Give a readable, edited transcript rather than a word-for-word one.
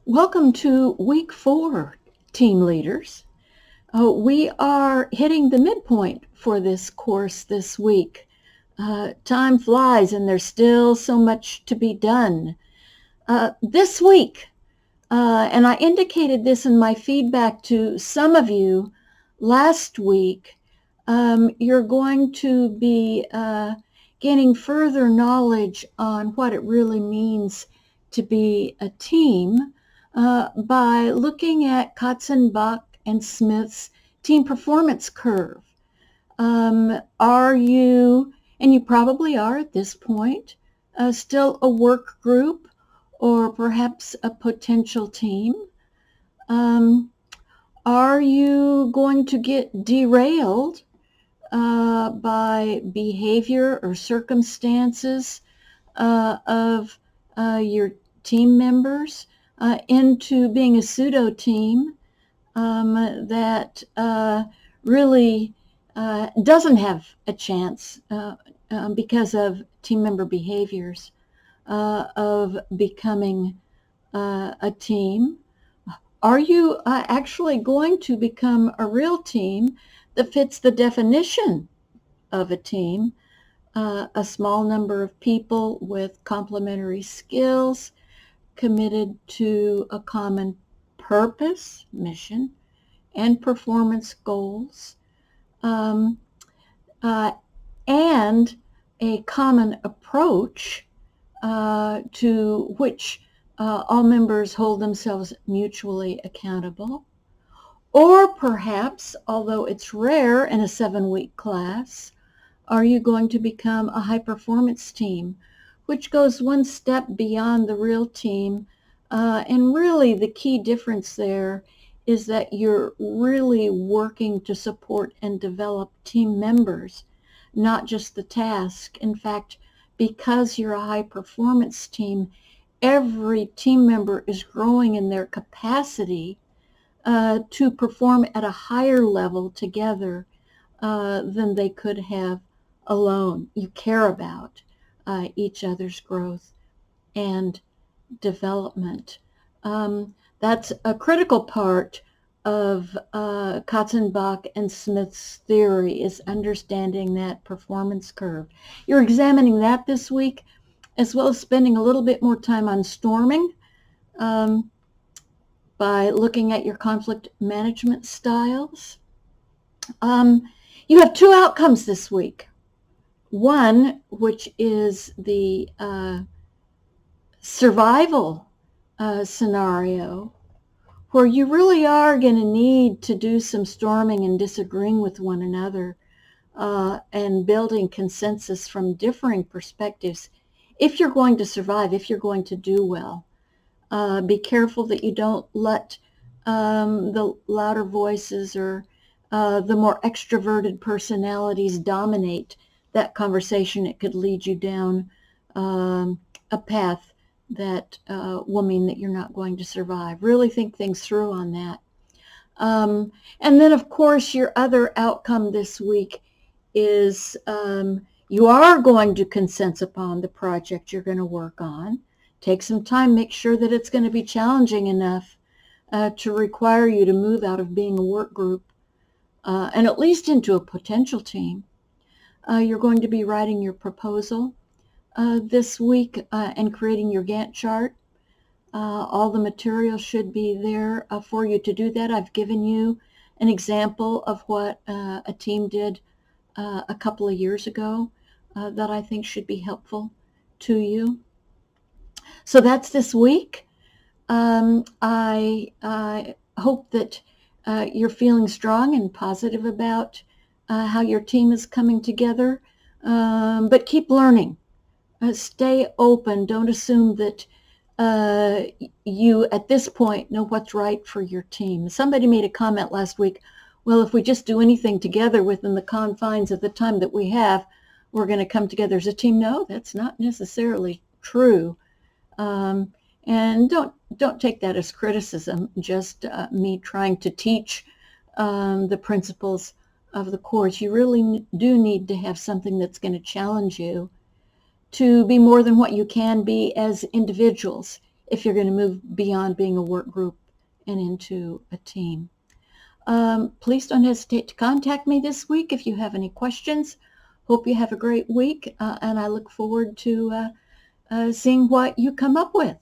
Welcome to week 4, team leaders. We are hitting the midpoint for this course this week. Time flies and there's still so much to be done. This week, and I indicated this in my feedback to some of you last week, you're going to be gaining further knowledge on what it really means to be a team by looking at Katzenbach and Smith's team performance curve. Are you, and you probably are at this point, still a work group or perhaps a potential team? Are you going to get derailed by behavior or circumstances of your team members into being a pseudo team that really doesn't have a chance because of team member behaviors of becoming a team? Are you actually going to become a real team that fits the definition of a team? A small number of people with complementary skills, committed to a common purpose, mission, and performance goals, and a common approach to which all members hold themselves mutually accountable. Or perhaps, although it's rare in a 7-week class, are you going to become a high-performance team, which goes one step beyond the real team? And really the key difference there is that you're really working to support and develop team members, not just the task. In fact, because you're a high-performance team, every team member is growing in their capacity to perform at a higher level together than they could have alone. You care about each other's growth and development. That's a critical part of Katzenbach and Smith's theory, is understanding that performance curve. You're examining that this week, as well as spending a little bit more time on storming by looking at your conflict management styles. You have 2 outcomes this week. One, which is the survival scenario, where you really are going to need to do some storming and disagreeing with one another and building consensus from differing perspectives if you're going to survive, if you're going to do well. Be careful that you don't let the louder voices or the more extroverted personalities dominate that conversation. It could lead you down a path that will mean that you're not going to survive. Really think things through on that. And then, of course, your other outcome this week is you are going to consensus upon the project you're going to work on. Take some time, make sure that it's going to be challenging enough to require you to move out of being a work group and at least into a potential team. You're going to be writing your proposal this week and creating your Gantt chart. All the material should be there for you to do that. I've given you an example of what a team did a couple of years ago that I think should be helpful to you. So that's this week. I hope that you're feeling strong and positive about how your team is coming together, but keep learning. Stay open. Don't assume that you, at this point, know what's right for your team. Somebody made a comment last week, well, if we just do anything together within the confines of the time that we have, we're going to come together as a team. No, that's not necessarily true. And don't take that as criticism, just me trying to teach the principles of the course. You really do need to have something that's going to challenge you to be more than what you can be as individuals if you're going to move beyond being a work group and into a team. Please don't hesitate to contact me this week if you have any questions. Hope you have a great week, and I look forward to seeing what you come up with.